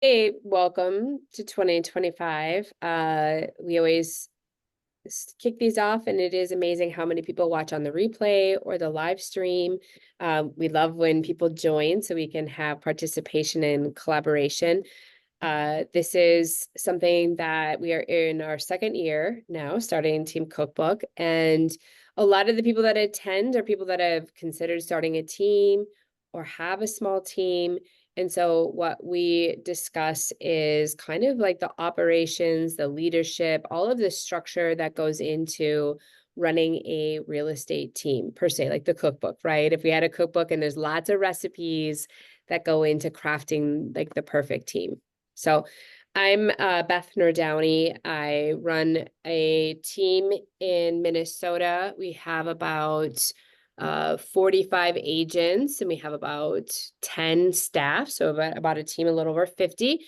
Hey, welcome to 2025. We always kick these off, and it is amazing how many people watch on the replay or the live stream. We love when people join so we can have participation and collaboration. This is something that we are in our second year now, starting Team Cookbook. And a lot of the people that attend are people that have considered starting a team or have a small team. And so, what we discuss is kind of like the operations, the leadership, all of the structure that goes into running a real estate team, per se, like the cookbook, right? If we had a cookbook and there's lots of recipes that go into crafting like the perfect team. So I'm Beth Nordowny. I run a team in Minnesota. We have about 45 agents and we have about 10 staff. So about a team a little over 50.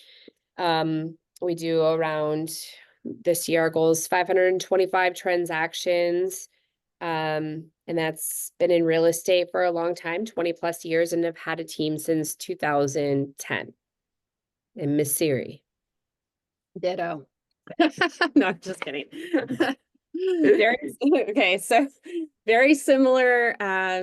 We do around this year, our goal is 525 transactions. And that's been in real estate for a long time, 20 plus years, and have had a team since 2010 in Miss Siri. Ditto. No, I'm just kidding. Okay, so very similar.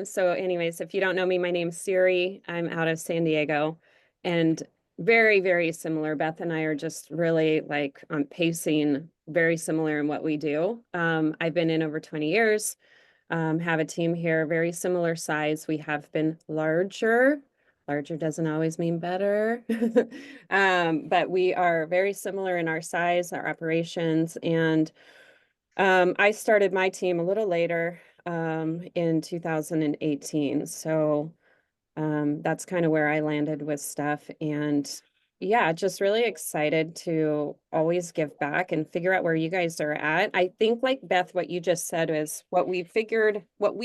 So anyways, if you don't know me, my name's Siri. I'm out of San Diego, and very, very similar. Beth and I are just really like on pacing, very similar in what we do. I've been in over 20 years, have a team here, very similar size. We have been larger. Larger doesn't always mean better. But we are very similar in our size, our operations, and I started my team a little later in 2018. So that's kind of where I landed with stuff. And yeah, just really excited to always give back and figure out where you guys are at. I think, like Beth, what you just said is what we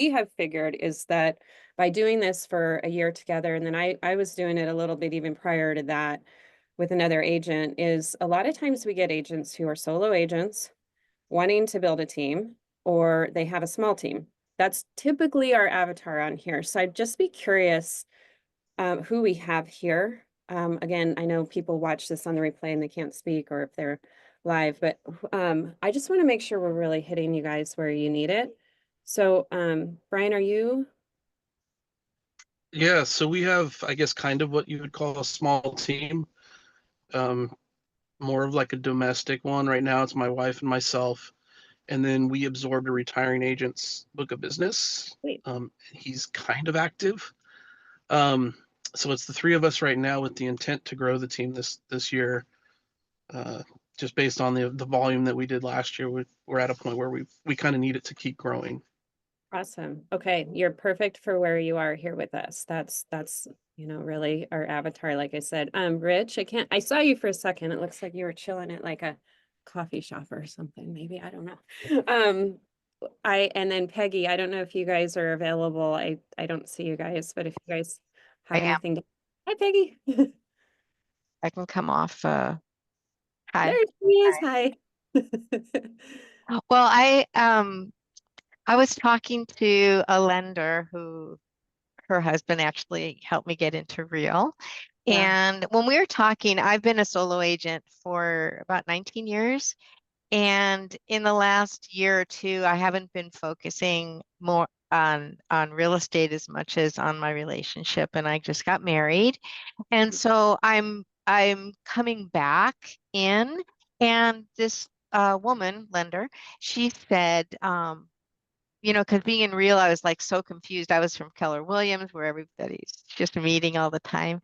have figured is that by doing this for a year together, and then I was doing it a little bit even prior to that with another agent, is a lot of times we get agents who are solo agents wanting to build a team, or they have a small team. That's typically our avatar on here. So I'd just be curious who we have here. Again, I know people watch this on the replay and they can't speak or if they're live, but I just want to make sure we're really hitting you guys where you need it. So, Brian, are you? Yeah, so we have, I guess, kind of what you would call a small team, um, more of like a domestic one. Right now, it's my wife and myself, and then we absorbed a retiring agent's book of business. Wait. He's kind of active. Um, so it's the three of us right now with the intent to grow the team this year. Just based on the volume that we did last year, we're at a point where we kind of need it to keep growing. Awesome. Okay, you're perfect for where you are here with us. That's really our avatar, like I said. Rich, I saw you for a second. It looks like you were chilling at like a coffee shop or something, maybe. I don't know. And then Peggy, I don't know if you guys are available. I don't see you guys, but if you guys I have am. anything to. Hi, Peggy. I can come off. There Hi. she is. Hi. Well, I was talking to a lender who her husband actually helped me get into real. Wow. And when we were talking, I've been a solo agent for about 19 years. And in the last year or two, I haven't been focusing more on real estate as much as on my relationship. And I just got married. And so I'm coming back in, and this woman lender, she said, because being in real, I was like so confused. I was from Keller Williams, where everybody's just meeting all the time.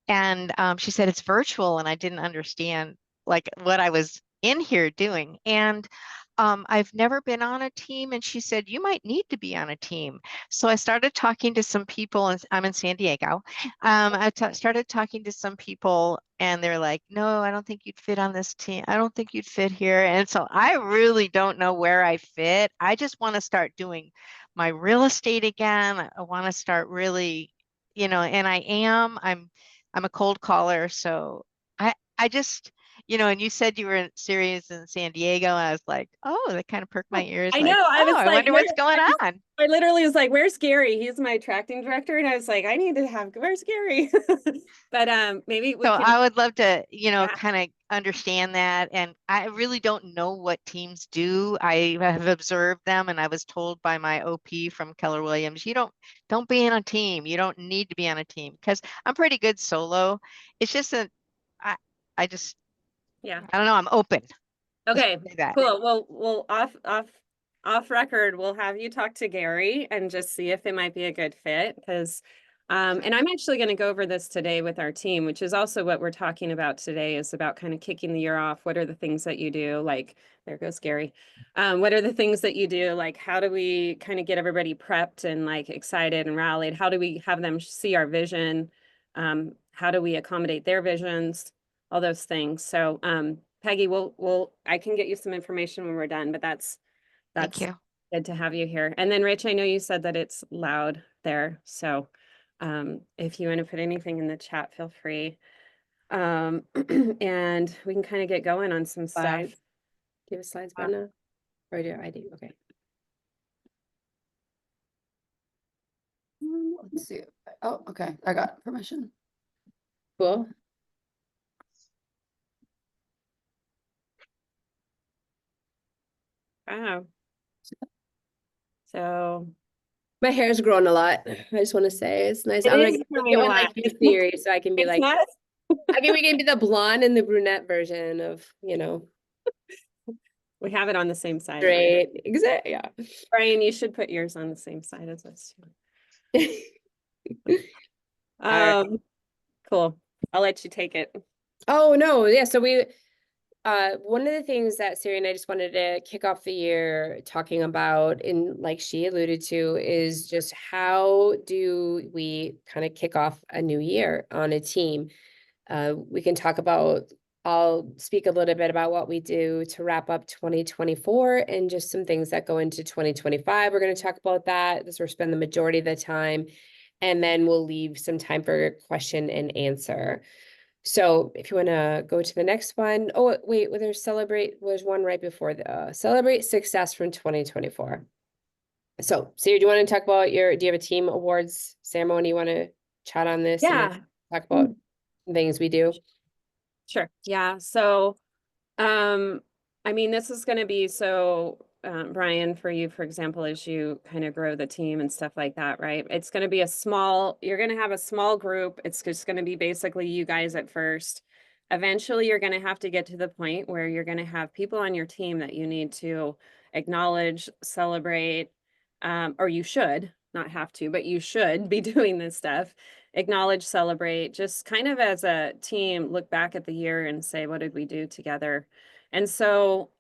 And she said it's virtual, and I didn't understand like what I was in here doing. And I've never been on a team, and she said you might need to be on a team. So I started talking to some people, and I'm in San Diego. Started talking to some people, and they're like, "No, I don't think you'd fit on this team. I don't think you'd fit here." And so I really don't know where I fit. I just want to start doing my real estate again. I want to start really, and I'm a cold caller, so I just, and you said you were in series in San Diego, and I was like, oh, that kind of perked my ears, I like, know. I oh, was I like, wonder what's going on. I literally was like, where's Gary? He's my attracting director. And I was like, I need to have, where's Gary? But maybe we So can, I would love to, yeah, kind of understand that. And I really don't know what teams do. I have observed them, and I was told by my OP from Keller Williams, you don't be on a team. You don't need to be on a team, because I'm pretty good solo. It's just that I I just yeah. I don't know. I'm open. Let's Okay, say that. cool. Well, we'll off record, we'll have you talk to Gary and just see if it might be a good fit. Because and I'm actually going to go over this today with our team, which is also what we're talking about today, is about kind of kicking the year off. What are the things that you do? Like, there goes Gary. What are the things that you do? Like, how do we kind of get everybody prepped and like excited and rallied? How do we have them see our vision? How do we accommodate their visions? All those things. So Peggy, I can get you some information when we're done, but Thank that's you. good to have you here. And then Rich, I know you said that it's loud there. So if you want to put anything in the chat, feel free. And we can kind of get going on some stuff. Slides. Do you have slides, Brenda? Or do I do? Okay. Let's see. Oh, okay. I got permission. Cool. Wow. So My hair's grown a lot. I just want to say it's nice. it I'm gonna is get growing a one lot. like you, Siri, so I can be It's like, not, we can be the blonde and the brunette version of, we have it on the same side. straight. Exactly. Yeah. Brian, you should put yours on the same side as us. Alright. Cool. I'll let you take it. Oh no, yeah. So one of the things that Siri and I just wanted to kick off the year talking about, and like she alluded to, is just how do we kind of kick off a new year on a team? We can talk about, I'll speak a little bit about what we do to wrap up 2024 and just some things that go into 2025. We're going to talk about that. This will spend the majority of the time. And then we'll leave some time for question and answer. So if you want to go to the next one. Oh, wait, well, there's one right before the celebrate success from 2024. So, Siri, do you want to talk about do you have a team awards ceremony? You want to chat on this and Yeah, talk about things we do? sure. Yeah. So, I mean, this is going to be Brian, for you, for example, as you kind of grow the team and stuff like that, right? It's going to be you're going to have a small group. It's just going to be basically you guys at first. Eventually, you're going to have to get to the point where you're going to have people on your team that you need to acknowledge, celebrate, or you should not have to, but you should be doing this stuff. Acknowledge, celebrate, just kind of as a team, look back at the year and say, what did we do together? And so,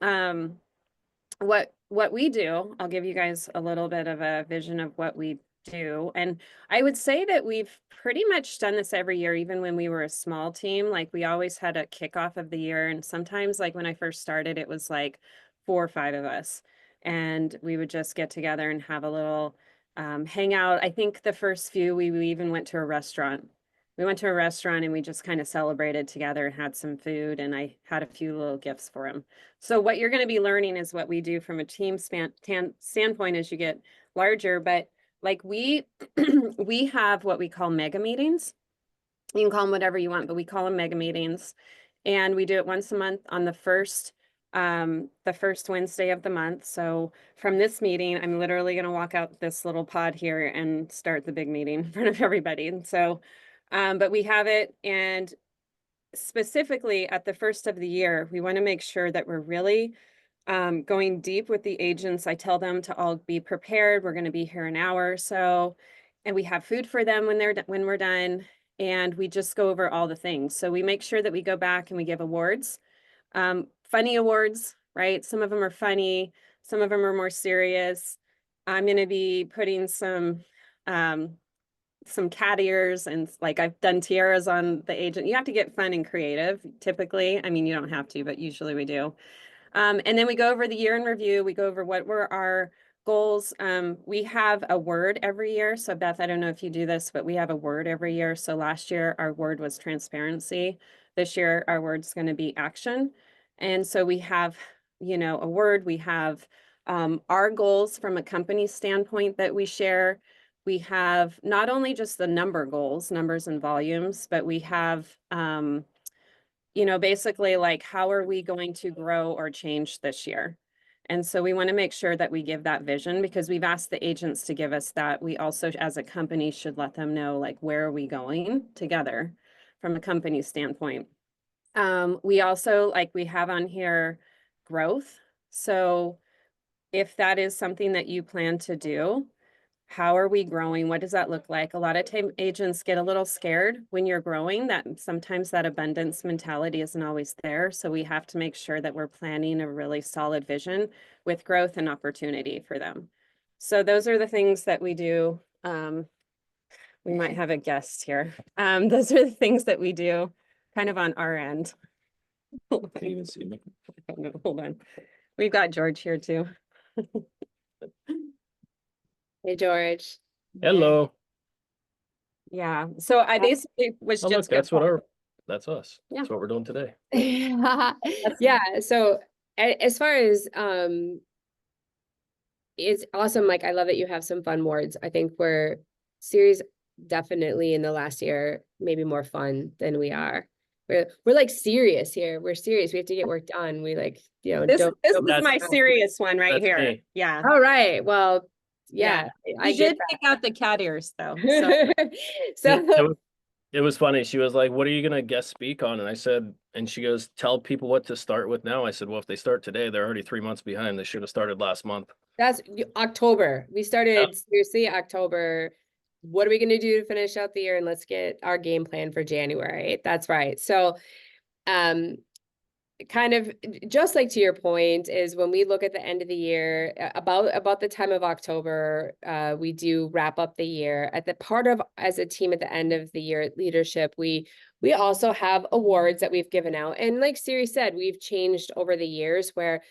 what we do, I'll give you guys a little bit of a vision of what we do. And I would say that we've pretty much done this every year, even when we were a small team. Like, we always had a kickoff of the year. And sometimes, like when I first started, it was like 4 or 5 of us. And we would just get together and have a little hangout. I think the first few, we even went to a restaurant. We went to a restaurant and we just kind of celebrated together and had some food. And I had a few little gifts for him. So what you're going to be learning is what we do from a team standpoint as you get larger. But like we have what we call mega meetings. You can call them whatever you want, but we call them mega meetings. And we do it once a month on the first Wednesday of the month. So from this meeting, I'm literally going to walk out this little pod here and start the big meeting in front of everybody. And so, but we have it, and specifically at the first of the year, we want to make sure that we're really going deep with the agents. I tell them to all be prepared. We're going to be here an hour or so, and we have food for them when we're done, and we just go over all the things. So we make sure that we go back and we give awards, funny awards, right? Some of them are funny, some of them are more serious. I'm going to be putting some cat ears, and like I've done tiaras on the agent. You have to get fun and creative typically. I mean, you don't have to, but usually we do. And then we go over the year in review. We go over what were our goals. We have a word every year. So Beth, I don't know if you do this, but we have a word every year. So last year our word was transparency. This year, our word's going to be action. And so we have, you know, a word, we have our goals from a company standpoint that we share. We have not only just the number goals, numbers and volumes, but we have, you know, basically like, how are we going to grow or change this year? And so we want to make sure that we give that vision, because we've asked the agents to give us that. We also, as a company, should let them know, like, where are we going together from a company standpoint. We also, like, we have on here growth. So if that is something that you plan to do, how are we growing? What does that look like? A lot of time agents get a little scared when you're growing, that sometimes that abundance mentality isn't always there. So we have to make sure that we're planning a really solid vision with growth and opportunity for them. So those are the things that we do. We might have a guest here. Those are the things that we do kind of on our end. Can't even see me. Hold on. We've got George here too. Hey, George. Hello. Yeah, so I basically was Oh, just. look, that's us. Yeah. That's what we're doing today. Yeah, so as far as it's awesome. Like, I love that you have some fun words. I think we're series definitely in the last year, maybe more fun than we are. We're like serious here. We're serious. We have to get work done. We like, you know, This don't is don't- my serious one right That's here. me. Yeah. All right. Well, yeah, I We get did take out the cat ears though. So so It was funny. She was like, "What are you gonna guest speak on?" And I said, and she goes, "Tell people what to start with now." I said, "Well, if they start today, they're already 3 months behind. They should have started last month." that's October. We started seriously October. What are we going to do to finish out the year? And let's get our game plan for January. That's right. So, kind of just like to your point is when we look at the end of the year, about the time of October, we do wrap up the year. At the part of as a team at the end of the year at leadership, we also have awards that we've given out. And like Siri said, we've changed over the years where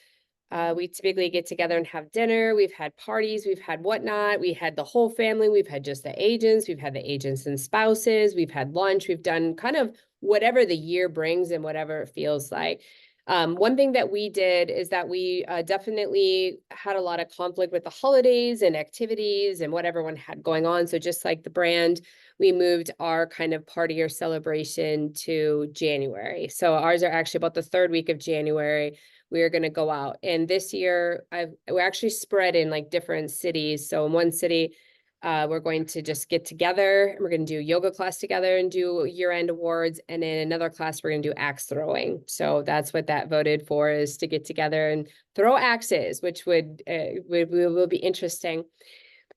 we typically get together and have dinner. We've had parties, we've had whatnot. We had the whole family. We've had just the agents. We've had the agents and spouses. We've had lunch. We've done kind of whatever the year brings and whatever it feels like. One thing that we did is that we definitely had a lot of conflict with the holidays and activities and what everyone had going on. So just like the brand, we moved our kind of party or celebration to January. So ours are actually about the third week of January. We are going to go out. And this year, we're actually spread in like different cities. So in one city, we're going to just get together and we're going to do yoga class together and do year-end awards. And in another class, we're going to do axe throwing. So that's what that voted for, is to get together and throw axes, which will be interesting.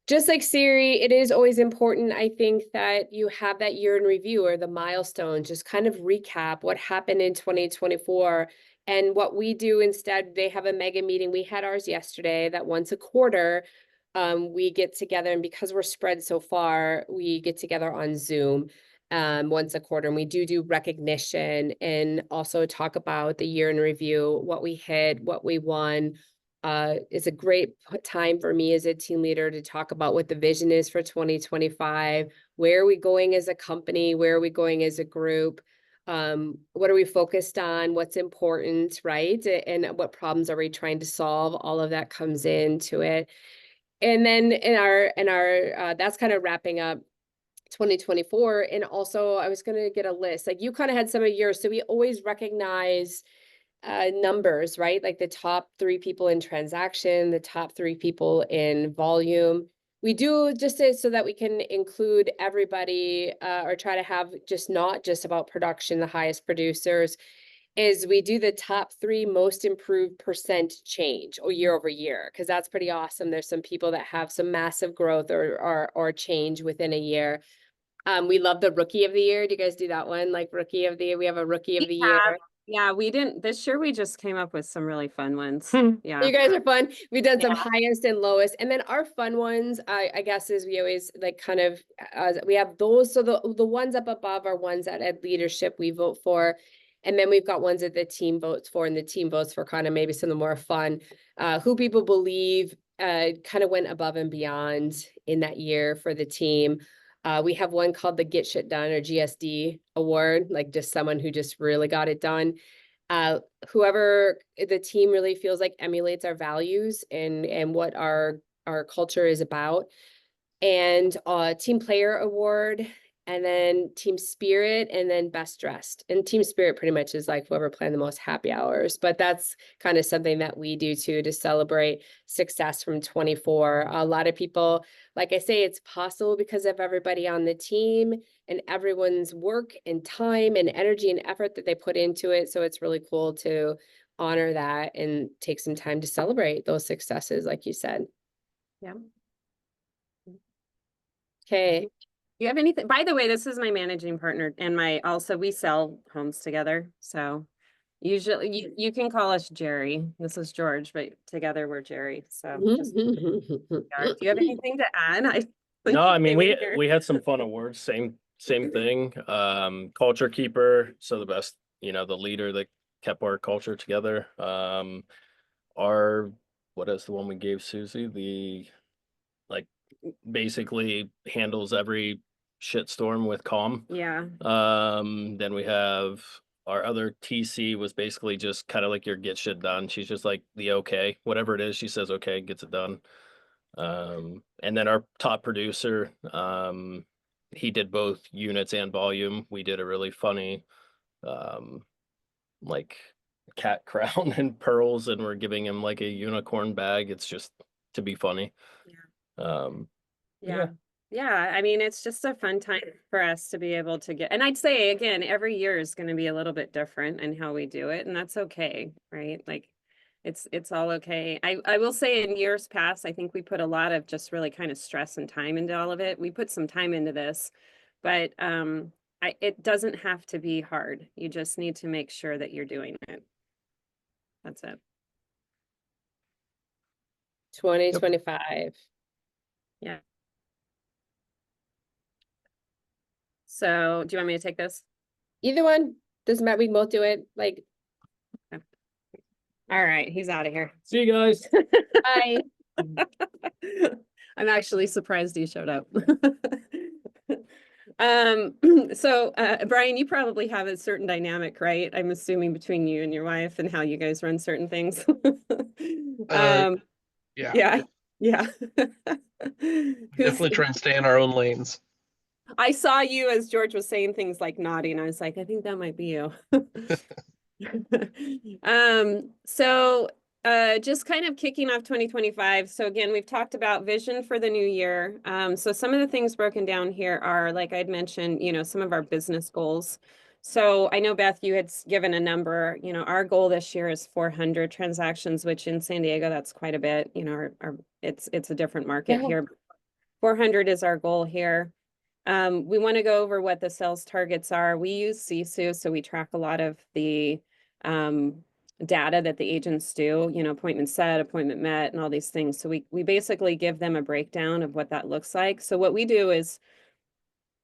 Just like Siri, it is always important, I think, that you have that year in review or the milestones, just kind of recap what happened in 2024. And what we do instead, they have a mega meeting. We had ours yesterday, that once a quarter, we get together, and because we're spread so far, we get together on Zoom once a quarter, and we do recognition and also talk about the year in review, what we hit, what we won. It's a great time for me as a team leader to talk about what the vision is for 2025. Where are we going as a company? Where are we going as a group? What are we focused on? What's important, right? And what problems are we trying to solve? All of that comes into it. And then in our that's kind of wrapping up 2024. And also I was going to get a list, like you kind of had some of yours. So we always recognize numbers, right? Like the top 3 people in transaction, the top 3 people in volume. We do just so that we can include everybody or try to have just not just about production, the highest producers, is we do the top 3 most improved percent change or year over year, because that's pretty awesome. There's some people that have some massive growth or change within a year. We love the rookie of the year. Do you guys do that one? Like rookie of the year? We have a rookie of the year. yeah, we didn't this year. We just came up with some really fun ones. Yeah. You guys are fun. We've done some highest and lowest. And then our fun ones, I guess, is we always like kind of, we have those. So the ones up above are ones that at leadership we vote for. And then we've got ones that the team votes for, and the team votes for kind of maybe some of the more fun, who people believe kind of went above and beyond in that year for the team. We have one called the Get Shit Done or GSD award, like just someone who just really got it done. Whoever the team really feels like emulates our values and what our culture is about. And team player award, and then team spirit, and then best dressed. And team spirit pretty much is like whoever planned the most happy hours, but that's kind of something that we do too to celebrate success from 24. A lot of people, like I say, it's possible because of everybody on the team and everyone's work and time and energy and effort that they put into it. So it's really cool to honor that and take some time to celebrate those successes, like you said. Yeah. Okay. You have anything? By the way, this is my managing partner and we sell homes together. So usually you can call us Jerry. This is George, but together we're Jerry. So just, do you have anything to add? No, I mean, we had some fun awards, same thing. Culture keeper, so the best, the leader that kept our culture together. What is the one we gave Susie? The like basically handles every shitstorm with calm. Yeah. Then we have our other TC was basically just kind of like your get shit done. She's just like the okay, whatever it is, she says okay, gets it done. And then our top producer, he did both units and volume. We did a really funny like cat crown and pearls, and we're giving him like a unicorn bag. It's just to be funny. Yeah. Yeah. I mean, it's just a fun time for us to be able to and I'd say again, every year is going to be a little bit different in how we do it. And that's okay. Right. Like it's all okay. I will say in years past, I think we put a lot of just really kind of stress and time into all of it. We put some time into this, but it doesn't have to be hard. You just need to make sure that you're doing it. That's it. 2025. Yeah. So do you want me to take this? Either one. Doesn't matter. We can both do it. Like, all right, he's out of here. See you guys. bye. I'm actually surprised he showed up. So Brian, you probably have a certain dynamic, right? I'm assuming between you and your wife and how you guys run certain things. Yeah. Yeah. Definitely try and stay in our own lanes. I saw you as George was saying things like nodding. I was like, I think that might be you. So just kind of kicking off 2025. So again, we've talked about vision for the new year. So some of the things broken down here are, like I'd mentioned, some of our business goals. So I know, Beth, you had given a number. Our goal this year is 400 transactions, which in San Diego, that's quite a bit. It's a different market here. 400 is our goal here. We want to go over what the sales targets are. We use CSU, so we track a lot of the data that the agents do, appointment set, appointment met, and all these things. So we basically give them a breakdown of what that looks like. So what we do is,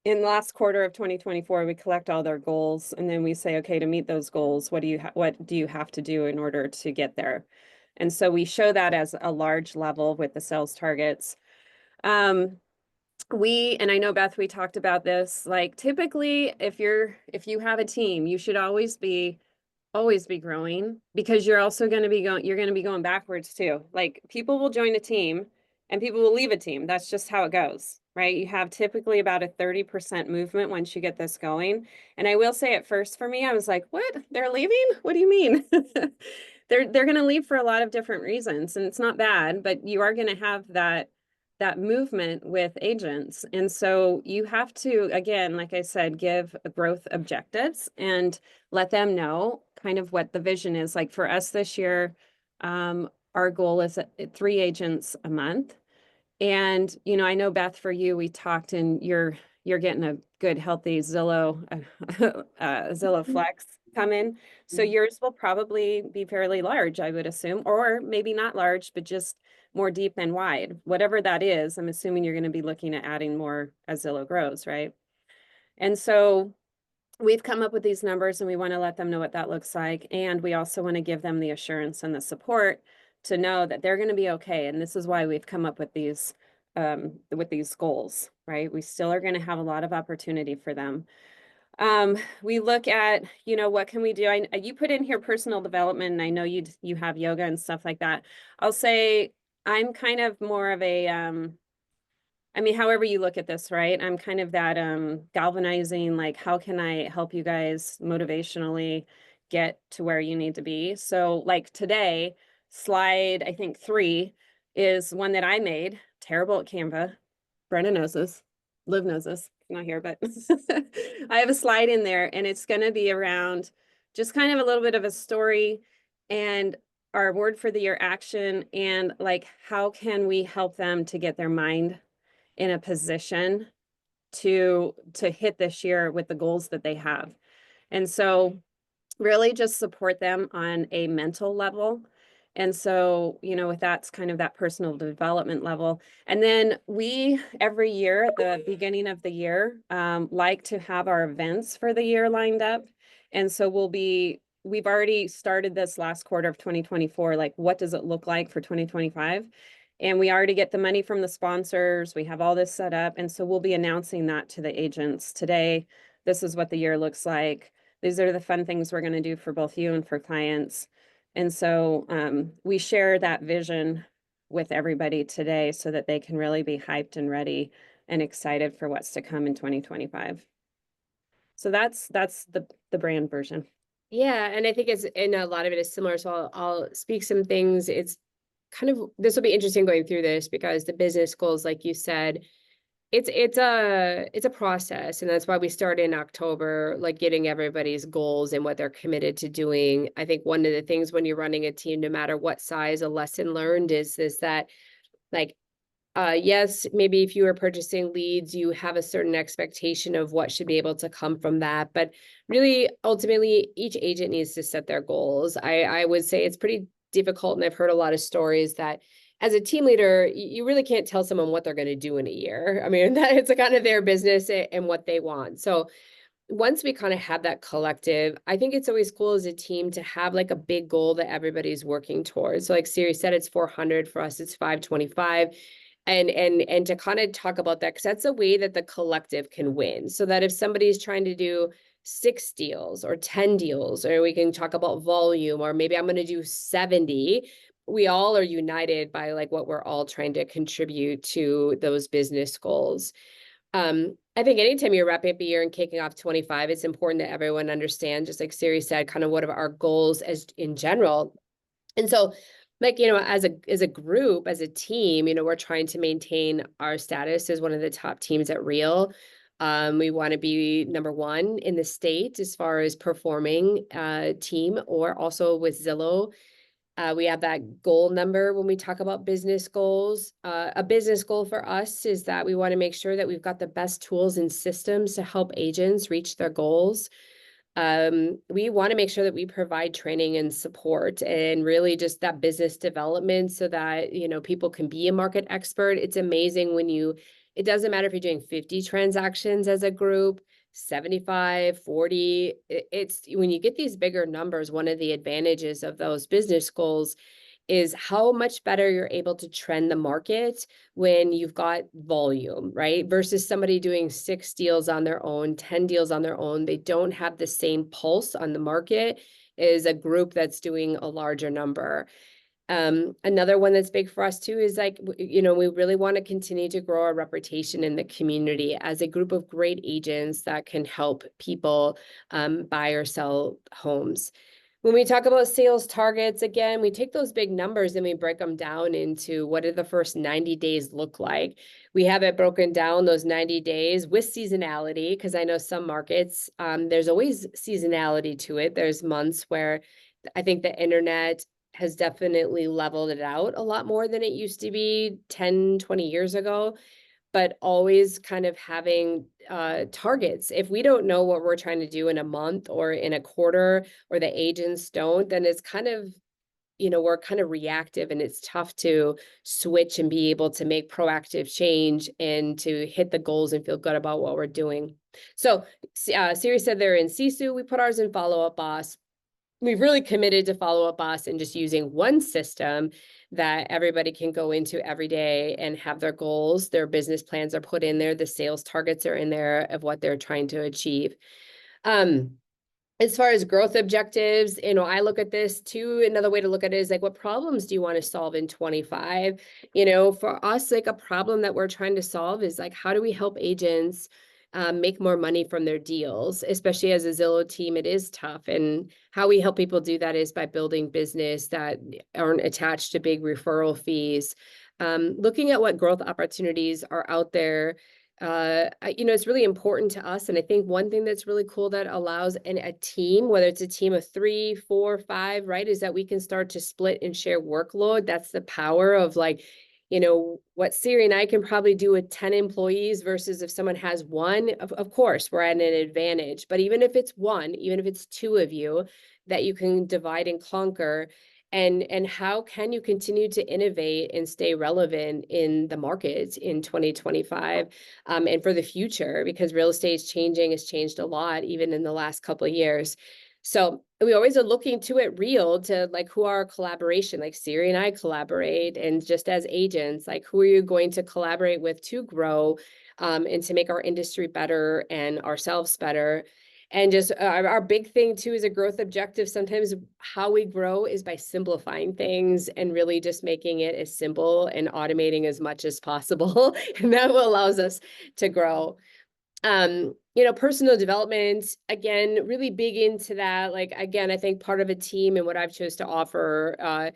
in the last quarter of 2024, we collect all their goals, and then we say, okay, to meet those goals, what do you have to do in order to get there? And so we show that as a large level with the sales targets. And I know, Beth, we talked about this, like typically if you have a team, you should always be growing, because you're also going to be going backwards too. Like people will join a team and people will leave a team. That's just how it goes, right? You have typically about a 30% movement once you get this going. And I will say at first for me, I was like, what? They're leaving? What do you mean? They're going to leave for a lot of different reasons, and it's not bad, but you are going to have that movement with agents. And so you have to, again, like I said, give growth objectives and let them know kind of what the vision is. Like for us this year, our goal is 3 agents a month. And, I know, Beth, for you, we talked, and you're getting a good, healthy Zillow Flex come in. So yours will probably be fairly large, I would assume, or maybe not large, but just more deep than wide. Whatever that is, I'm assuming you're going to be looking at adding more as Zillow grows, right? And so we've come up with these numbers, and we want to let them know what that looks like. And we also want to give them the assurance and the support to know that they're going to be okay. And this is why we've come up with these with these goals, right? We still are going to have a lot of opportunity for them. We look at, you know, what can we do? You put in here personal development, and I know you have yoga and stuff like that. I'll say I'm kind of more of a, I mean, however you look at this, right? I'm kind of that galvanizing, like, how can I help you guys motivationally get to where you need to be? So like today, slide, I think 3 is one that I made, terrible at Canva. Brenda knows this, Liv knows this, not here, but I have a slide in there, and it's gonna be around just kind of a little bit of a story and our word for the year action, and like, how can we help them to get their mind in a position to hit this year with the goals that they have. And so really just support them on a mental level. And so, you know, with that's kind of that personal development level. And then we, every year at the beginning of the year, like to have our events for the year lined up. And so we've already started this last quarter of 2024, like what does it look like for 2025? And we already get the money from the sponsors. We have all this set up. And so we'll be announcing that to the agents today. This is what the year looks like. These are the fun things we're going to do for both you and for clients. And so we share that vision with everybody today so that they can really be hyped and ready and excited for what's to come in 2025. So that's the brand version. Yeah, and I think and a lot of it is similar. So I'll speak some things. It's kind of, this will be interesting going through this because the business goals, like you said, it's a process, and that's why we start in October, like getting everybody's goals and what they're committed to doing. I think one of the things when you're running a team, no matter what size, a lesson learned is that, like, yes, maybe if you are purchasing leads, you have a certain expectation of what should be able to come from that. But really, ultimately, each agent needs to set their goals. I would say it's pretty difficult, and I've heard a lot of stories that as a team leader, you really can't tell someone what they're going to do in a year. I mean, it's a kind of their business and what they want. So once we kind of have that collective, I think it's always cool as a team to have like a big goal that everybody's working towards. So like Siri said, it's 400, for us, it's 525. And to kind of talk about that, because that's a way that the collective can win. So that if somebody's trying to do 6 deals or 10 deals, or we can talk about volume, or maybe I'm going to do 70, we all are united by like what we're all trying to contribute to those business goals. I think anytime you're wrapping up a year and kicking off 25, it's important that everyone understands, just like Siri said, kind of what are our goals as in general. And so, like, you know, as a group, as a team, you know, we're trying to maintain our status as one of the top teams at Real. We want to be number 1 in the state as far as performing team, or also with Zillow. We have that goal number when we talk about business goals. A business goal for us is that we want to make sure that we've got the best tools and systems to help agents reach their goals. We want to make sure that we provide training and support, and really just that business development, so that, you know, people can be a market expert. It's amazing when it doesn't matter if you're doing 50 transactions as a group, 75, 40, it's when you get these bigger numbers, one of the advantages of those business goals is how much better you're able to trend the market when you've got volume, right? Versus somebody doing 6 deals on their own, 10 deals on their own. They don't have the same pulse on the market as a group that's doing a larger number. Another one that's big for us too is like, you know, we really want to continue to grow our reputation in the community as a group of great agents that can help people buy or sell homes. When we talk about sales targets, again, we take those big numbers and we break them down into what do the first 90 days look like. We have it broken down, those 90 days with seasonality, because I know some markets, there's always seasonality to it. There's months where I think the internet has definitely leveled it out a lot more than it used to be 10, 20 years ago, but always kind of having targets. If we don't know what we're trying to do in a month or in a quarter, or the agents don't, then it's kind of, you know, we're kind of reactive, and it's tough to switch and be able to make proactive change and to hit the goals and feel good about what we're doing. So Siri said they're in Sisu. We put ours in Follow Up Boss. we've really committed to Follow Up Boss and just using one system that everybody can go into every day and have their goals, their business plans are put in there, the sales targets are in there of what they're trying to achieve. As far as growth objectives, I look at this too. Another way to look at it is like, what problems do you want to solve in 25? For us, like a problem that we're trying to solve is like, how do we help agents make more money from their deals, especially as a Zillow team, it is tough. And how we help people do that is by building business that aren't attached to big referral fees. Looking at what growth opportunities are out there. It's really important to us. And I think one thing that's really cool that allows a team, whether it's a team of 3, 4, 5, right, is that we can start to split and share workload. That's the power of like, what Siri and I can probably do with 10 employees versus if someone has one, of course, we're at an advantage. But even if it's one, even if it's 2 of you, that you can divide and conquer. And how can you continue to innovate and stay relevant in the market in 2025 and for the future? Because real estate is changing, has changed a lot, even in the last couple of years. So we always are looking to it real to like who are our collaboration, like Siri and I collaborate, and just as agents, like who are you going to collaborate with to grow and to make our industry better and ourselves better. And just our big thing too is a growth objective. Sometimes how we grow is by simplifying things and really just making it as simple and automating as much as possible. And that will allows us to grow. Personal development, again, really big into that. Like, again, I think part of a team and what I've chose to offer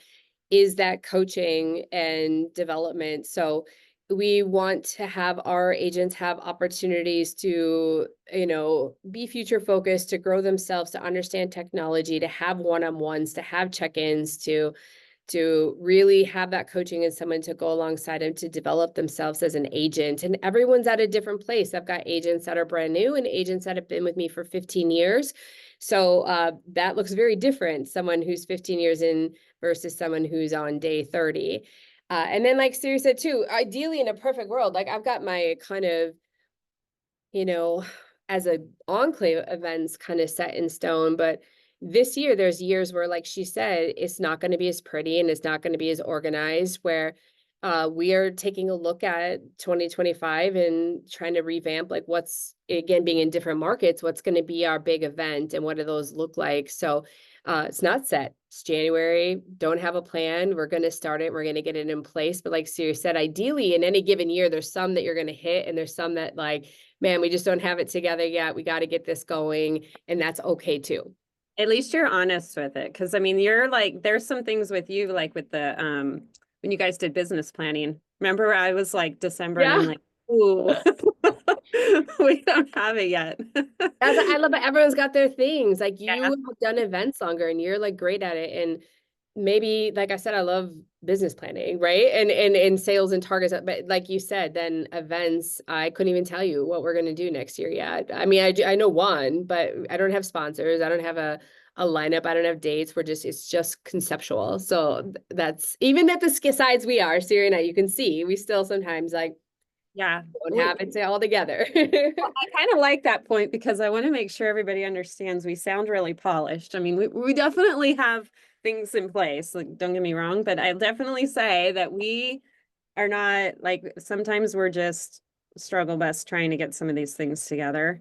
is that coaching and development. So we want to have our agents have opportunities to, be future focused, to grow themselves, to understand technology, to have one-on-ones, to have check-ins, to really have that coaching and someone to go alongside them to develop themselves as an agent. And everyone's at a different place. I've got agents that are brand new and agents that have been with me for 15 years. So that looks very different. Someone who's 15 years in versus someone who's on day 30. And then like Siri said too, ideally in a perfect world, like I've got my kind of, as a enclave events kind of set in stone, but this year there's years where, like she said, it's not going to be as pretty and it's not going to be as organized, where we are taking a look at 2025 and trying to revamp like what's, again, being in different markets, what's going to be our big event and what do those look like. So it's not set. It's January, don't have a plan. We're going to start it. We're going to get it in place. But like Siri said, ideally in any given year, there's some that you're going to hit and there's some that like, man, we just don't have it together yet. We got to get this going. And that's okay too. At least you're honest with it. Cause I mean, you're like, there's some things with you, like with the, when you guys did business planning, remember I was like December and I'm like, ooh, we don't have it yet. I love it. Everyone's got their things. Like you Yeah. have done events longer and you're like great at it. And maybe, like I said, I love business planning, right? And sales and targets. But like you said, then events, I couldn't even tell you what we're going to do next year yet. I mean, I know one, but I don't have sponsors. I don't have a lineup. I don't have dates. It's just conceptual. So that's, even at the sides we are, Siri and I, you can see, we still sometimes like, Yeah. don't have it all together. I kind of like that point because I want to make sure everybody understands we sound really polished. I mean, we definitely have things in place. Like, don't get me wrong, but I'll definitely say that we are not like, sometimes we're just struggle bus trying to get some of these things together.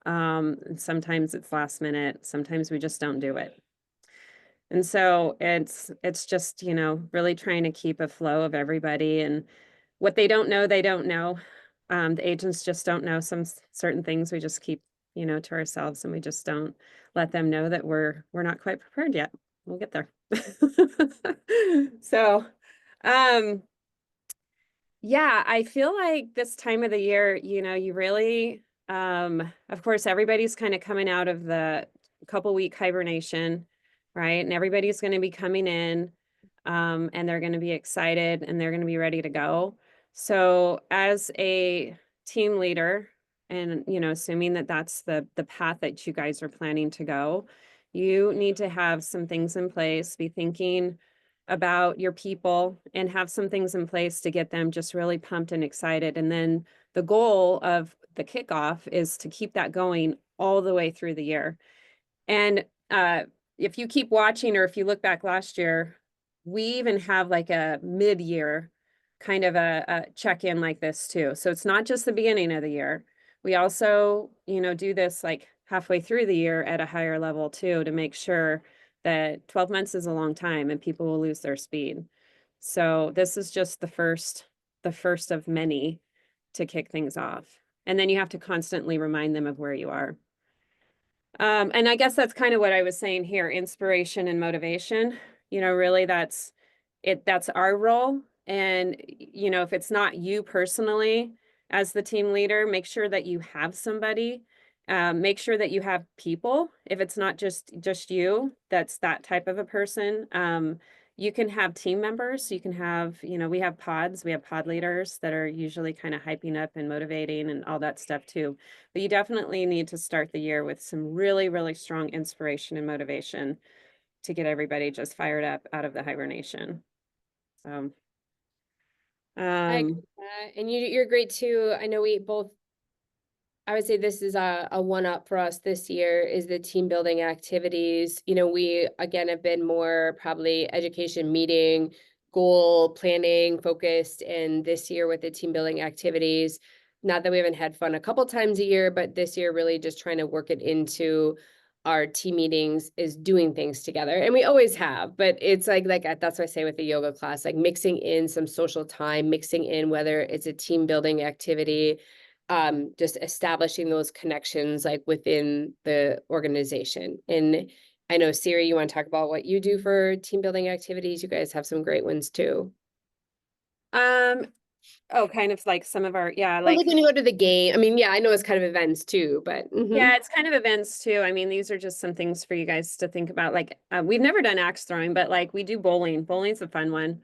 And sometimes it's last minute. Sometimes we just don't do it. And so it's just, really trying to keep a flow of everybody, and what they don't know, they don't know. The agents just don't know some certain things. We just keep, to ourselves, and we just don't let them know that we're not quite prepared yet. We'll get there. So, yeah, I feel like this time of the year, you really, of course, everybody's kind of coming out of the couple week hibernation, right? And everybody's going to be coming in, and they're going to be excited and they're going to be ready to go. So as a team leader, and, assuming that that's the path that you guys are planning to go, you need to have some things in place, be thinking about your people and have some things in place to get them just really pumped and excited. And then the goal of the kickoff is to keep that going all the way through the year. And if you keep watching, or if you look back last year, we even have like a mid-year kind of a check-in like this too. So it's not just the beginning of the year. We also, do this like halfway through the year at a higher level too, to make sure that 12 months is a long time and people will lose their speed. So this is just the first of many to kick things off. And then you have to constantly remind them of where you are. And I guess that's kind of what I was saying here, inspiration and motivation. Really that's our role. And, if it's not you personally as the team leader, make sure that you have somebody. Make sure that you have people. If it's not just you, that's that type of a person. You can have team members. You can have, we have pods. We have pod leaders that are usually kind of hyping up and motivating and all that stuff too. But you definitely need to start the year with some really, really strong inspiration and motivation to get everybody just fired up out of the hibernation. So, I agree with that. And you're great too. I know I would say this is a one up for us this year is the team building activities. We again have been more probably education meeting, goal planning focused, and this year with the team building activities, not that we haven't had fun a couple times a year, but this year really just trying to work it into our team meetings is doing things together. And we always have, but it's like that's what I say with the yoga class, like mixing in some social time, mixing in whether it's a team building activity, just establishing those connections like within the organization. And I know, Siri, you want to talk about what you do for team building activities? You guys have some great ones too. kind of like some of our, Like when you go to the game. I mean, yeah, I know it's kind of events too, but yeah, it's kind of events too. I mean, these are just some things for you guys to think about. Like, we've never done axe throwing, but like we do bowling. Bowling's a fun one.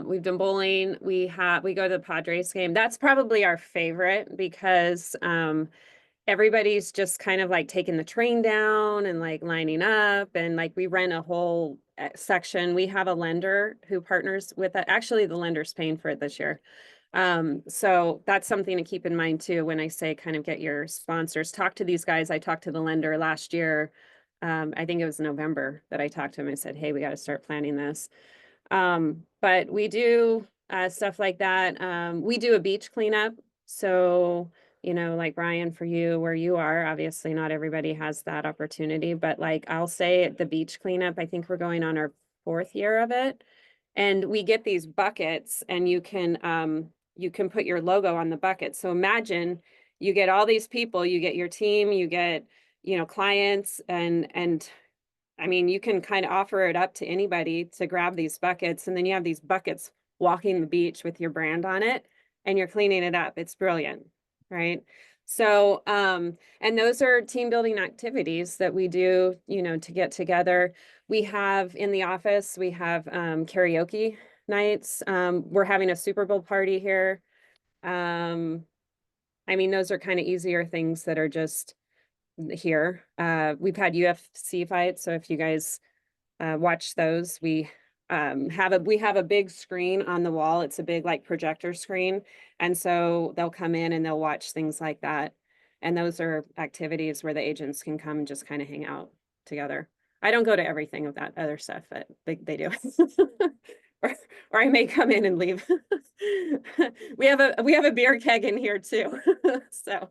We've done bowling. We go to the Padres game. That's probably our favorite because everybody's just kind of like taking the train down and like lining up, and like we rent a whole section. We have a lender who partners with that. Actually, the lender's paying for it this year. So that's something to keep in mind too when I say kind of get your sponsors. Talk to these guys. I talked to the lender last year. I think it was November that I talked to him. I said, hey, we got to start planning this. But we do stuff like that. We do a beach cleanup. So, like Brian, for you, where you are, obviously not everybody has that opportunity, but like I'll say the beach cleanup, I think we're going on our 4th year of it. And we get these buckets and you can put your logo on the bucket. So imagine you get all these people, you get your team, you get, clients, and I mean, you can kind of offer it up to anybody to grab these buckets, and then you have these buckets walking the beach with your brand on it, and you're cleaning it up. It's brilliant, right? So, and those are team building activities that we do, to get together. We have in the office, we have karaoke nights. We're having a Super Bowl party here. I mean, those are kind of easier things that are just here. We've had UFC fights, so if you guys watch those, we have a big screen on the wall. It's a big like projector screen, and so they'll come in and they'll watch things like that. And those are activities where the agents can come and just kind of hang out together. I don't go to everything of that other stuff, but they do. or I may come in and leave. We have a beer keg in here too. So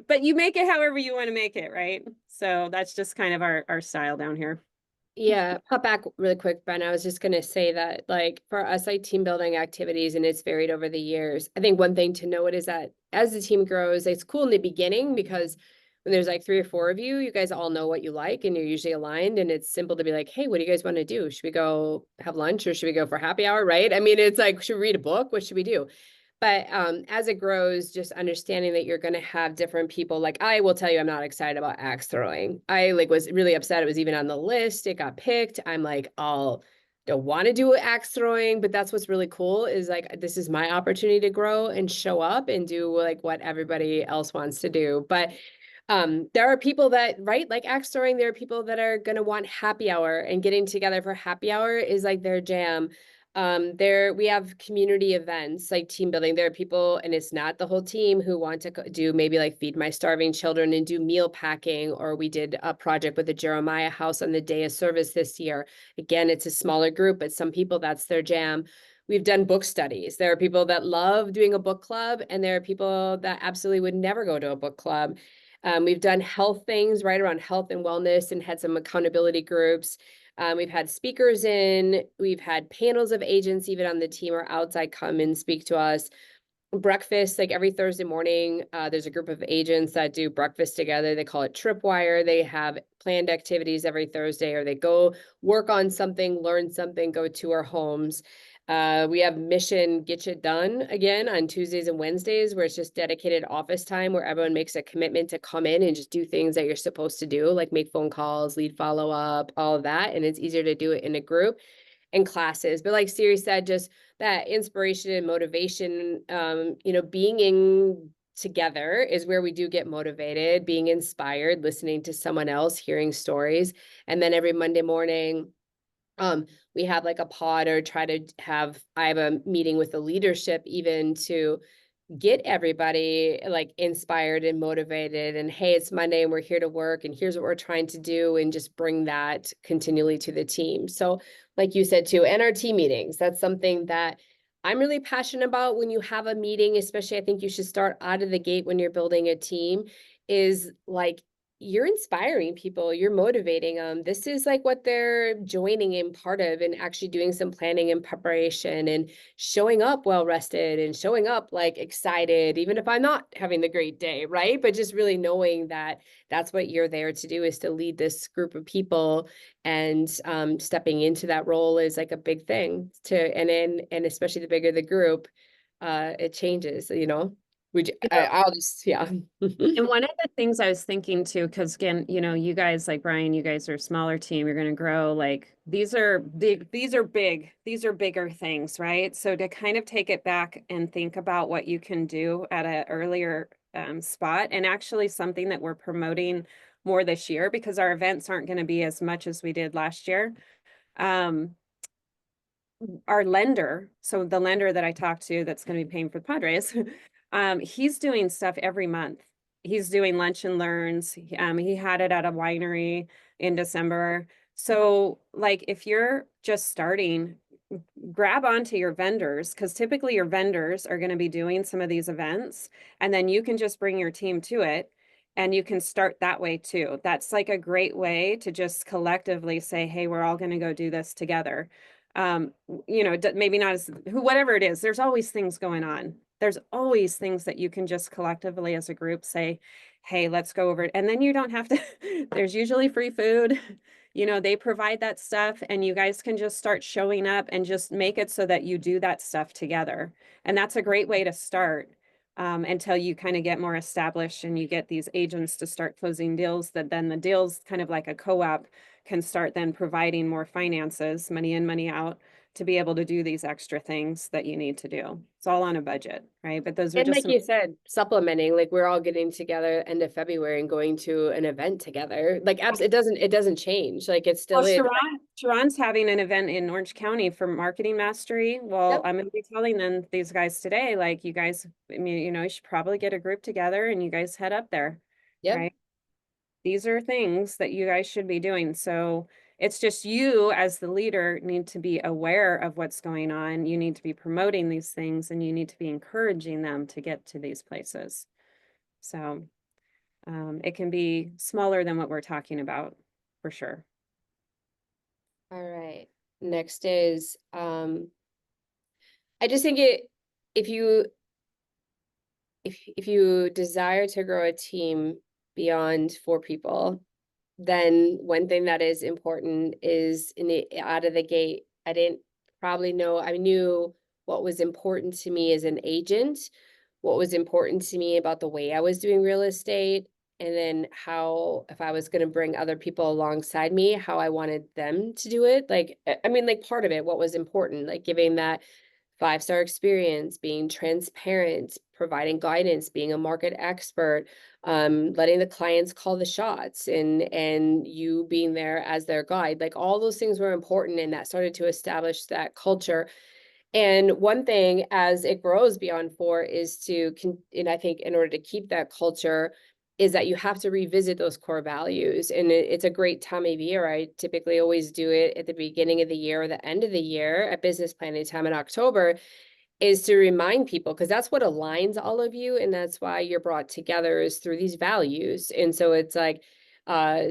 but you make it however you want to make it, right? So that's just kind of our style down here. Yeah, pop back really quick, Ben. I was just gonna say that, like, for us, like team building activities, and it's varied over the years. I think one thing to note is that as the team grows, it's cool in the beginning because when there's like 3 or 4 of you, you guys all know what you like and you're usually aligned, and it's simple to be like, hey, what do you guys want to do? Should we go have lunch or should we go for happy hour? Right? I mean, it's like, should we read a book? What should we do? But as it grows, just understanding that you're going to have different people. Like, I will tell you, I'm not excited about axe throwing. I was really upset. It was even on the list. It got picked. I'm like, don't want to do axe throwing, but that's what's really cool is like, this is my opportunity to grow and show up and do like what everybody else wants to do. But there are people that, right, like axe throwing, there are people that are going to want happy hour, and getting together for happy hour is like their jam. There we have community events like team building. There are people, and it's not the whole team, who want to do maybe like Feed My Starving Children and do meal packing, or we did a project with the Jeremiah House on the day of service this year. Again, it's a smaller group, but some people, that's their jam. We've done book studies. There are people that love doing a book club, and there are people that absolutely would never go to a book club. We've done health things right around health and wellness and had some accountability groups. We've had speakers in, we've had panels of agents even on the team or outside come and speak to us. Breakfast, like every Thursday morning, there's a group of agents that do breakfast together. They call it Tripwire. They have planned activities every Thursday, or they go work on something, learn something, go to our homes. We have Mission Get It Done again on Tuesdays and Wednesdays, where it's just dedicated office time where everyone makes a commitment to come in and just do things that you're supposed to do, like make phone calls, lead follow up, all of that. And it's easier to do it in a group and classes. But like Siri said, just that inspiration and motivation, being in together is where we do get motivated, being inspired, listening to someone else, hearing stories. And then every Monday morning, we have like a pod, or I have a meeting with the leadership even to get everybody like inspired and motivated, and hey, it's Monday and we're here to work and here's what we're trying to do, and just bring that continually to the team. So like you said too, and our team meetings, that's something that I'm really passionate about. When you have a meeting, especially, I think you should start out of the gate when you're building a team, is like you're inspiring people, you're motivating them. This is like what they're joining in part of, and actually doing some planning and preparation and showing up well rested and showing up like excited, even if I'm not having the great day, right? But just really knowing that that's what you're there to do, is to lead this group of people, and stepping into that role is like a big thing and especially the bigger the group, it changes, I'll just, yeah. And one of the things I was thinking too, because again, you guys, like Brian, you guys are a smaller team, you're going to grow. Like these are bigger things, right? So to kind of take it back and think about what you can do at an earlier spot, and actually something that we're promoting more this year, because our events aren't going to be as much as we did last year. Our lender, so the lender that I talked to that's going to be paying for the Padres, he's doing stuff every month. He's doing lunch and learns. He had it at a winery in December. So like if you're just starting, grab onto your vendors, because typically your vendors are going to be doing some of these events, and then you can just bring your team to it. And you can start that way too. That's like a great way to just collectively say, hey, we're all going to go do this together. Maybe not as whatever it is, there's always things going on. There's always things that you can just collectively as a group say, hey, let's go over it. And then you don't have to, there's usually free food, they provide that stuff, and you guys can just start showing up and just make it so that you do that stuff together. And that's a great way to start. Until you kind of get more established and you get these agents to start closing deals, that then the deals, kind of like a co-op, can start then providing more finances, money in, money out, to be able to do these extra things that you need to do. It's all on a budget, right? But those are And just like you said, supplementing, like we're all getting together end of February and going to an event together. Like it doesn't change. Like it still is. Sharon's having an event in Orange County for marketing mastery. Well, Yep. I'm going to be telling these guys today, like, you guys, you should probably get a group together and you guys head up there. Yep. Right? These are things that you guys should be doing. So it's just you as the leader need to be aware of what's going on. You need to be promoting these things, and you need to be encouraging them to get to these places. So it can be smaller than what we're talking about, for sure. All right. Next is, I just think if you desire to grow a team beyond 4 people, then one thing that is important is out of the gate, I knew what was important to me as an agent, what was important to me about the way I was doing real estate, and then how, if I was going to bring other people alongside me, how I wanted them to do it. Like, part of it, what was important, like giving that 5-star experience, being transparent, providing guidance, being a market expert, letting the clients call the shots, and you being there as their guide. Like all those things were important, and that started to establish that culture. And one thing as it grows beyond 4 is and I think in order to keep that culture is that you have to revisit those core values. And it's a great time of year. I typically always do it at the beginning of the year or the end of the year at business planning time in October, is to remind people, because that's what aligns all of you, and that's why you're brought together is through these values. And so it's like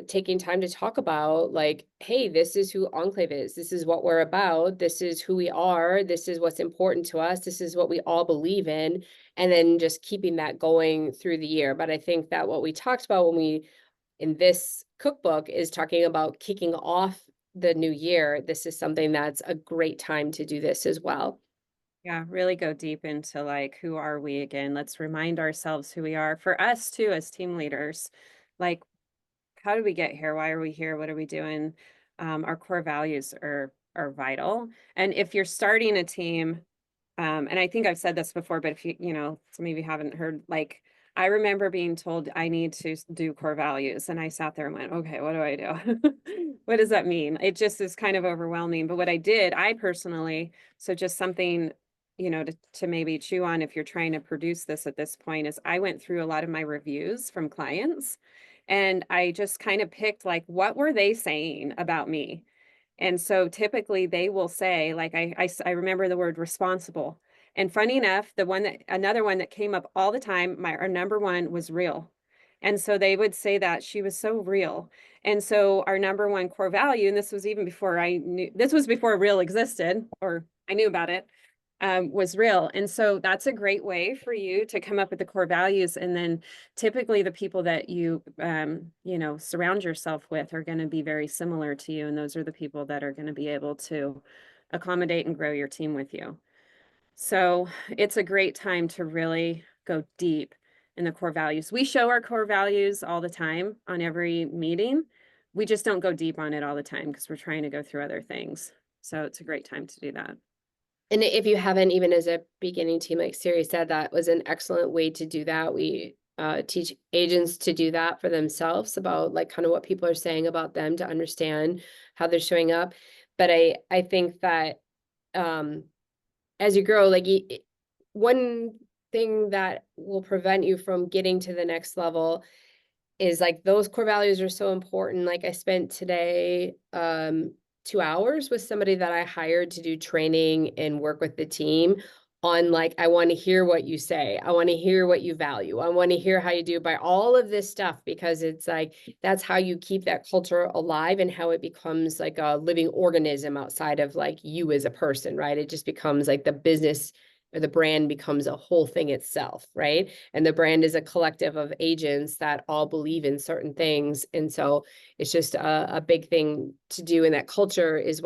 taking time to talk about, like, hey, this is who Enclave is, this is what we're about, this is who we are, this is what's important to us, this is what we all believe in, and then just keeping that going through the year. But I think that what we talked about when we in this cookbook is talking about kicking off the new year. This is something that's a great time to do this as well. Yeah, really go deep into like, who are we again? Let's remind ourselves who we are. For us too, as team leaders, like, how did we get here? Why are we here? What are we doing? Our core values are vital. And if you're starting a team, and I think I've said this before, but if some of you haven't heard, like, I remember being told I need to do core values. And I sat there and went, okay, what do I do? What does that mean? It just is kind of overwhelming. But what I did, I personally, so just something, to maybe chew on if you're trying to produce this at this point, is I went through a lot of my reviews from clients and I just kind of picked like, what were they saying about me? And so typically they will say, like, I remember the word responsible. And funny enough, another one that came up all the time, our number one was real. And so they would say that she was so real. And so our number one core value, and this was even before this was before real existed, or I knew about it, was real. And so that's a great way for you to come up with the core values. And then typically the people that you, surround yourself with are going to be very similar to you. And those are the people that are going to be able to accommodate and grow your team with you. So it's a great time to really go deep in the core values. We show our core values all the time on every meeting. We just don't go deep on it all the time because we're trying to go through other things. So it's a great time to do that. And if you haven't, even as a beginning team, like Siri said, that was an excellent way to do that. We teach agents to do that for themselves, about like kind of what people are saying about them, to understand how they're showing up. But I think that as you grow, like one thing that will prevent you from getting to the next level is like those core values are so important. Like I spent today 2 hours with somebody that I hired to do training and work with the team on, like, I want to hear what you say. I want to hear what you value. I want to hear how you do by all of this stuff, because it's like, that's how you keep that culture alive and how it becomes like a living organism outside of like you as a person, right? It just becomes like the business or the brand becomes a whole thing itself, right? And the brand is a collective of agents that all believe in certain things. And so it's just a big thing to do. And that culture is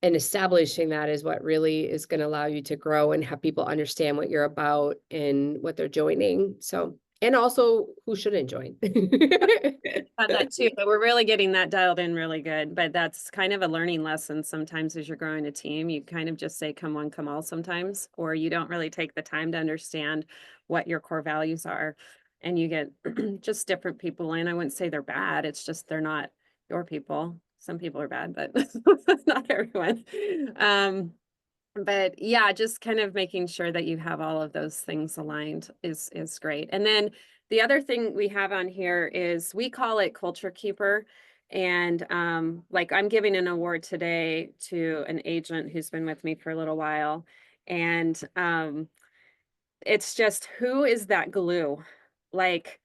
and establishing that is what really is going to allow you to grow and have people understand what you're about and what they're joining. So, and also who shouldn't join. That too, but we're really getting that dialed in really good. But that's kind of a learning lesson sometimes as you're growing a team. You kind of just say, come one, come all sometimes, or you don't really take the time to understand what your core values are. And you get just different people in. I wouldn't say they're bad. It's just they're not your people. Some people are bad, but not everyone. But yeah, just kind of making sure that you have all of those things aligned is great. And then the other thing we have on here is we call it Culture Keeper. And like I'm giving an award today to an agent who's been with me for a little while. And it's just, who is that glue? Like,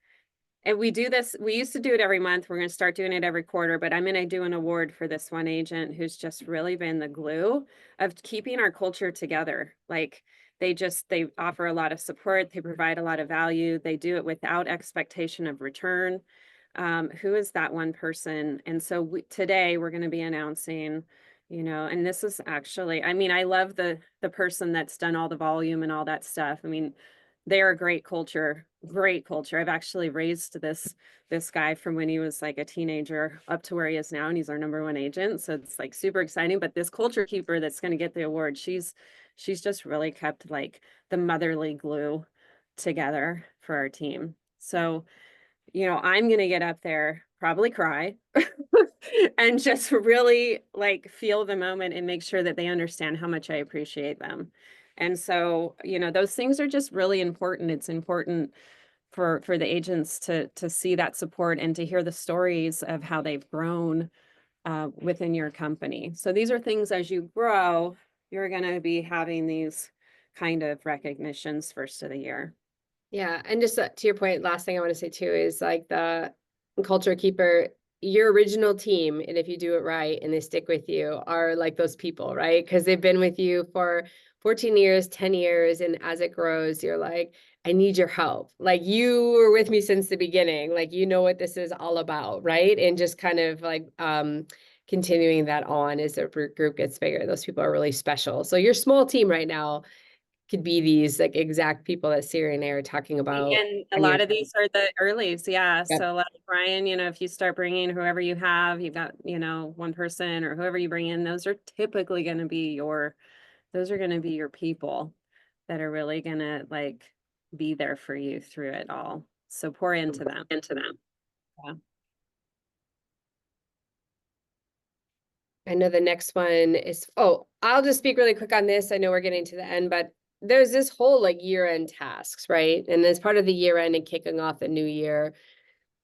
and we do this, we used to do it every month. We're going to start doing it every quarter, but I'm going to do an award for this one agent who's just really been the glue of keeping our culture together. Like they offer a lot of support. They provide a lot of value. They do it without expectation of return. Who is that one person? And so today we're going to be announcing, and this is actually, I mean, I love the person that's done all the volume and all that stuff. I mean, they're a great culture, great culture. I've actually raised this guy from when he was like a teenager up to where he is now, and he's our #1 agent. So it's like super exciting. But this culture keeper that's going to get the award, she's just really kept like the motherly glue together for our team. So, you know, I'm going to get up there, probably cry, and just really like feel the moment and make sure that they understand how much I appreciate them. And so, you know, those things are just really important. It's important for the agents to see that support and to hear the stories of how they've grown within your company. So these are things as you grow, you're going to be having these kind of recognitions first of the year. Yeah, and just to your point, last thing I want to say too is like the culture keeper, your original team, and if you do it right and they stick with you, are like those people, right? Because they've been with you for 14 years, 10 years, and as it grows, you're like, I need your help. Like you were with me since the beginning, like you know what this is all about, right? And just kind of like continuing that on as the group gets bigger. Those people are really special. So your small team right now could be these like exact people that Siri and I are talking about. And a on lot your of these are the earlies, yeah. Yep. So like Brian, you know, if you start bringing whoever you have, you've got, you know, one person or whoever you bring in, those are typically going to be your people that are really going to like be there for you through it all. So pour into them. Yeah. I know the next one is, oh, I'll just speak really quick on this. I know we're getting to the end, but there's this whole like year-end tasks, right? And as part of the year-end and kicking off the new year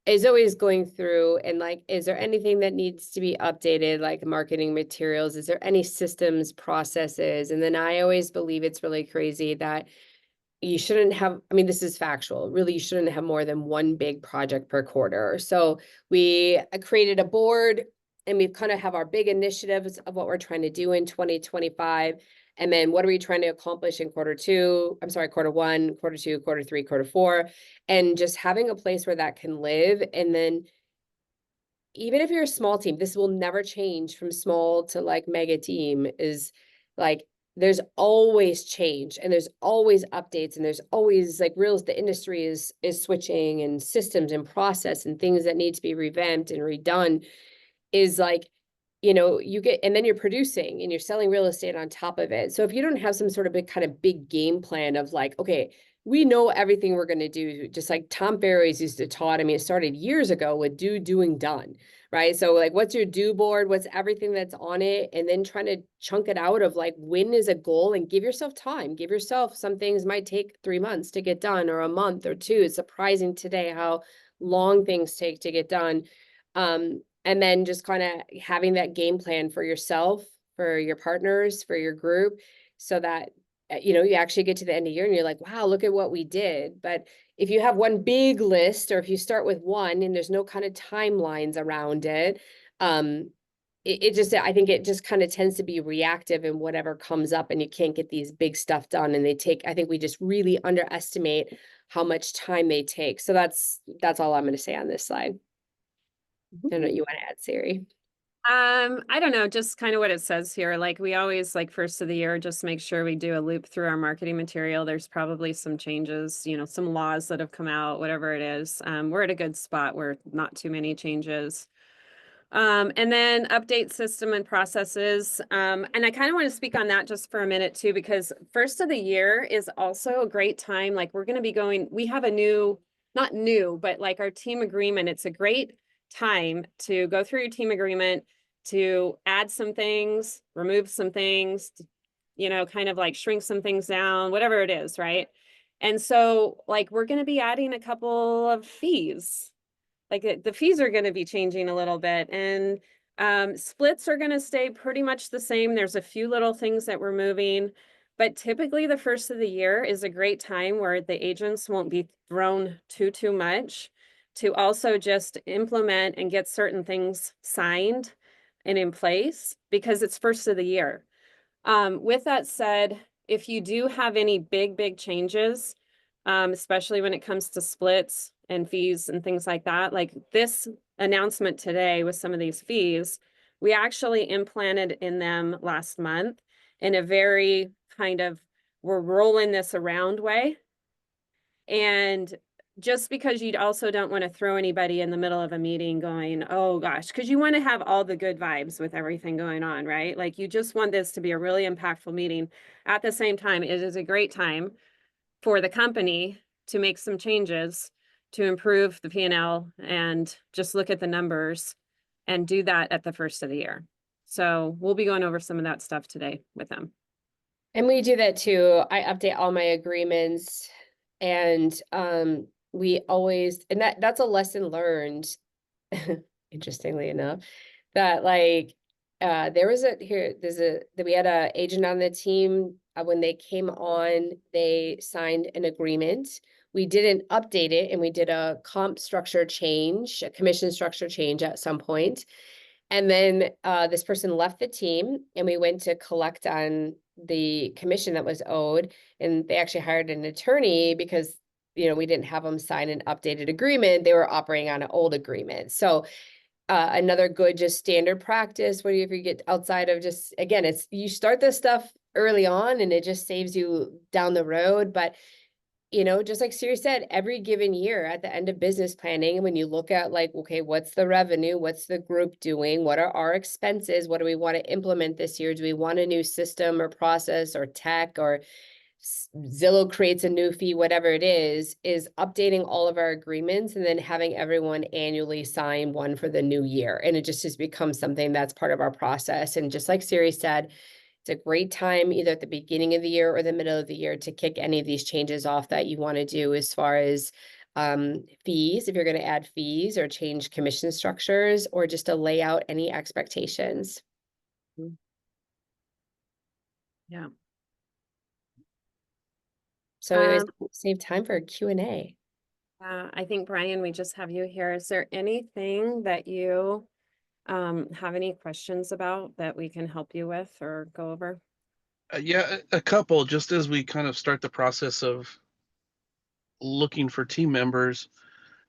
is always going through and like, is there anything that needs to be updated, like marketing materials? Is there any systems, processes? And then I always believe it's really crazy that you shouldn't have, I mean, this is factual, really, you shouldn't have more than one big project per quarter. So we created a board and we kind of have our big initiatives of what we're trying to do in 2025. And then what are we trying to accomplish in quarter one, quarter two, quarter three, quarter four, and just having a place where that can live. And then even if you're a small team, this will never change from small to like mega team is like, there's always change and there's always updates and there's always like the industry is switching and systems and process and things that need to be revamped and redone is like, you know, you get, and then you're producing and you're selling real estate on top of it. So if you don't have some sort of big game plan of like, okay, we know everything we're going to do, just like Tom Ferry's used to taught. I mean, it started years ago with doing, done, right? So like, what's your do board? What's everything that's on it? And then trying to chunk it out of like, when is a goal and give yourself time, give yourself, some things might take 3 months to get done or a month or 2. It's surprising today how long things take to get done. And then just kind of having that game plan for yourself, for your partners, for your group, so that, you know, you actually get to the end of the year and you're like, wow, look at what we did. But if you have one big list, or if you start with one and there's no kind of timelines around it, I think it just kind of tends to be reactive in whatever comes up and you can't get these big stuff done. And I think we just really underestimate how much time they take. So that's all I'm going to say on this slide. I don't know what you want to add, Siri. I don't know, just kind of what it says here. Like we always like first of the year, just make sure we do a loop through our marketing material. There's probably some changes, you know, some laws that have come out, whatever it is. We're at a good spot where not too many changes. And then update system and processes. And I kind of want to speak on that just for a minute too, because first of the year is also a great time. Like we're going to be we have a not new, but like our team agreement. It's a great time to go through your team agreement, to add some things, remove some things, you know, kind of like shrink some things down, whatever it is, right? And so like we're going to be adding a couple of fees. Like the fees are going to be changing a little bit, and splits are going to stay pretty much the same. There's a few little things that we're moving, but typically the first of the year is a great time where the agents won't be thrown too much to also just implement and get certain things signed and in place because it's first of the year. With that said, if you do have any big changes, especially when it comes to splits and fees and things like that, like this announcement today with some of these fees, we actually implanted in them last month in a very kind of, we're rolling this around way. And just because you also don't want to throw anybody in the middle of a meeting going, oh gosh, because you want to have all the good vibes with everything going on, right? Like you just want this to be a really impactful meeting. At the same time, it is a great time for the company to make some changes to improve the P&L and just look at the numbers and do that at the first of the year. So we'll be going over some of that stuff today with them. And we do that too. I update all my agreements and we always, and that's a lesson learned, interestingly enough, that like we had a agent on the team when they came on, they signed an agreement. We didn't update it and we did a comp structure change, a commission structure change at some point. And then this person left the team and we went to collect on the commission that was owed. And they actually hired an attorney because, you know, we didn't have them sign an updated agreement. They were operating on an old agreement. So another good just standard practice, what if you get outside of just, again, it's you start this stuff early on and it just saves you down the road. But you know, just like Siri said, every given year at the end of business planning, when you look at like, okay, what's the revenue? What's the group doing? What are our expenses? What do we want to implement this year? Do we want a new system or process or tech, or Zillow creates a new fee, whatever it is updating all of our agreements and then having everyone annually sign one for the new year. And it just has become something that's part of our process. And just like Siri said, it's a great time either at the beginning of the year or the middle of the year to kick any of these changes off that you want to do as far as fees, if you're going to add fees or change commission structures, or just to lay out any expectations. Yeah. So we always save time for a Q&A. I think, Brian, we just have you here. Is there anything that you have any questions about that we can help you with or go over? Yeah, a couple, just as we kind of start the process of looking for team members.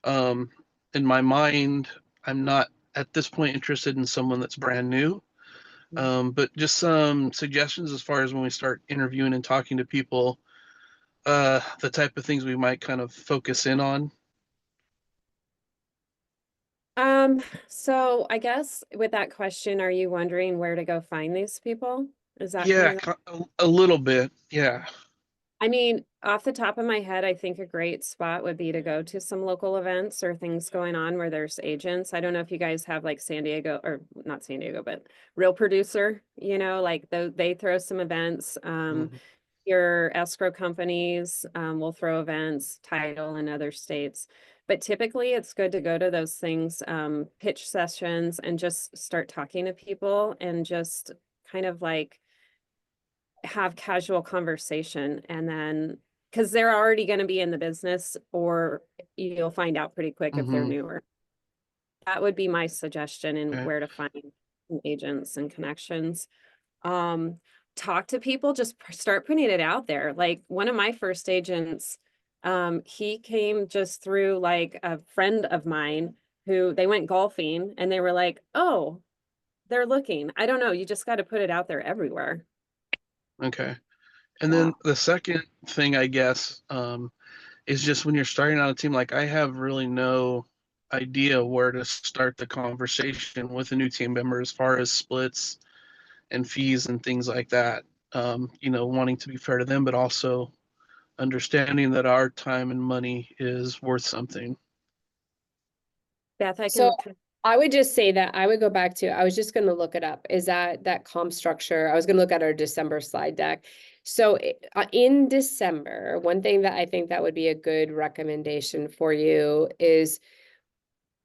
In my mind, I'm not at this point interested in someone that's brand new. But just some suggestions as far as when we start interviewing and talking to people, the type of things we might kind of focus in on. So I guess with that question, are you wondering where to go find these people? Is that Yeah, kind of a little bit. Yeah. I mean, off the top of my head, I think a great spot would be to go to some local events or things going on where there's agents. I don't know if you guys have like San Diego, or not San Diego, but Real Producer, you know, like they throw some events. Mhm. Your escrow companies will throw events, title in other states. But typically it's good to go to those things, pitch sessions, and just start talking to people and just kind of like have casual conversation. And then because they're already going to be in the business, or you'll find out pretty quick if they're Mhm. newer. That would be my suggestion in Okay. where to find agents and connections. Talk to people, just start putting it out there. Like one of my first agents, he came just through like a friend of mine who they went golfing and they were like, oh, they're looking. I don't know. You just got to put it out there everywhere. Okay. And Yeah. then the second thing, I guess, is just when you're starting on a team, like I have really no idea where to start the conversation with a new team member as far as splits and fees and things like that. You know, wanting to be fair to them, but also understanding that our time and money is worth something. Beth, I So can. I would just say that I would go back to, I was just going to look it up. Is that comp structure? I was going to look at our December slide deck. So in December, one thing that I think that would be a good recommendation for you is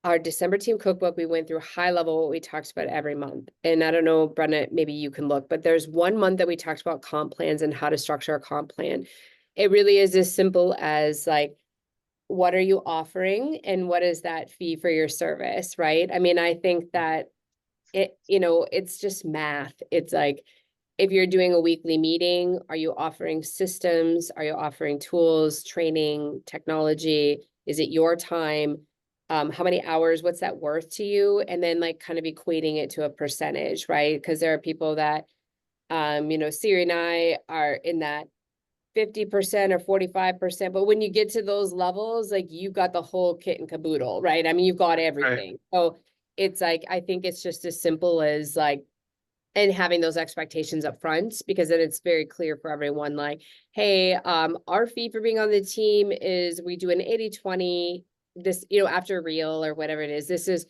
our December team cookbook. We went through high level what we talked about every month. And I don't know, Brenna, maybe you can look, but there's one month that we talked about comp plans and how to structure a comp plan. It really is as simple as like, what are you offering and what is that fee for your service, right? I mean, I think that it's just math. It's like, if you're doing a weekly meeting, are you offering systems? Are you offering tools, training, technology? Is it your time? How many hours? What's that worth to you? And then like kind of equating it to a percentage, right? Because there are people that, Siri and I are in that 50% or 45%, but when you get to those levels, like you've got the whole kit and caboodle, right? I mean, you've got everything. So it's like, I think it's just as simple as like, and having those expectations up front, because then it's very clear for everyone, like, hey, our fee for being on the team is we do an 80-20, this, you know, after reel or whatever it is. This is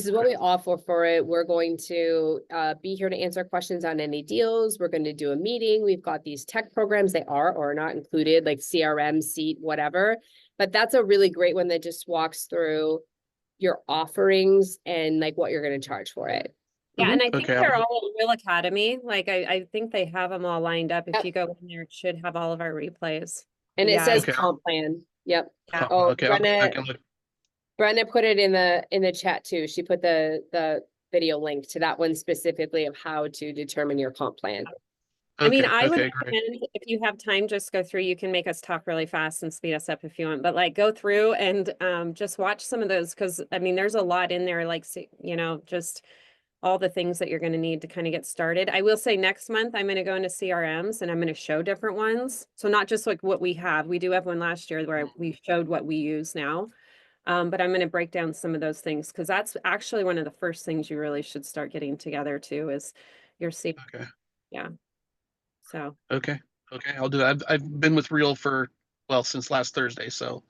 what we offer for it. We're going to be here to answer questions on any deals. We're going to do a meeting. We've got these tech programs, they are or are not included, like CRM, Seat, whatever. But that's a really great one that just walks through your offerings and like what you're going to charge for it. Yeah, and I think Okay, they're all at Real Academy. Like I think they have them all lined up. If Yep. you go in there, it should have all of our replays. And it Yeah, says Okay. comp plan. Yep. Yeah. Oh, okay, I'll go back and look. Brenna put it in the chat too. She put the video link to that one specifically of how to determine your comp plan. I mean, Okay, I would okay, great. recommend if you have time, just go through. You can make us talk really fast and speed us up if you want, but like go through and just watch some of those, because I mean, there's a lot in there, like, you know, just all the things that you're going to need to kind of get started. I will say next month, I'm going to go into CRMs and I'm going to show different ones. So not just like what we have. We do have one last year where we showed what we use now. But I'm going to break down some of those things, because that's actually one of the first things you really should start getting together too is your CRM. Okay. Yeah. So. Okay, I'll do that. I've been with Reel since last Thursday, so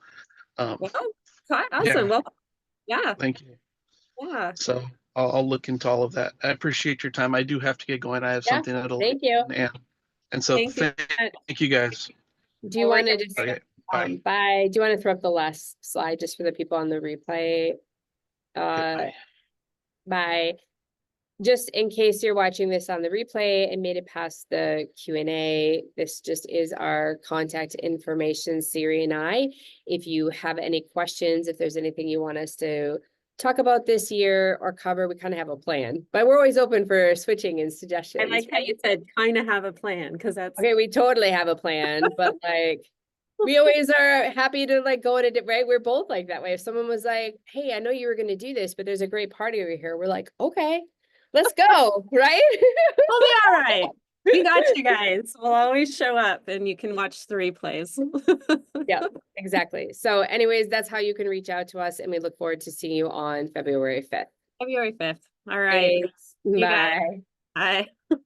Well, awesome. yeah. Well, yeah. Thank you. Yeah. So I'll look into all of that. I appreciate your time. I do have to get going. I have Yeah, something that'll thank you. and so Thank you. thank you guys. Do you want to just Okay, bye. bye? Do you want to throw up the last slide just for the people on the replay? Okay, bye. Bye. Just in case you're watching this on the replay and made it past the Q&A, this just is our contact information, Siri and I. If you have any questions, if there's anything you want us to talk about this year or cover, we kind of have a plan, but we're always open for switching and I suggestions. like how you said kind of have a plan, because that's Okay, we totally have a plan, but like, we always are happy to like go in a right? We're both like that way. If someone was like, hey, I know you were going to do this, but there's a great party over here. We're like, okay, let's go, right? we'll be all right. We got you guys. We'll always show up and you can watch the replays. Yeah, exactly. So anyways, that's how you can reach out to us, and we look forward to seeing you on February 5th. February 5th. All right. Thanks. Bye. Bye.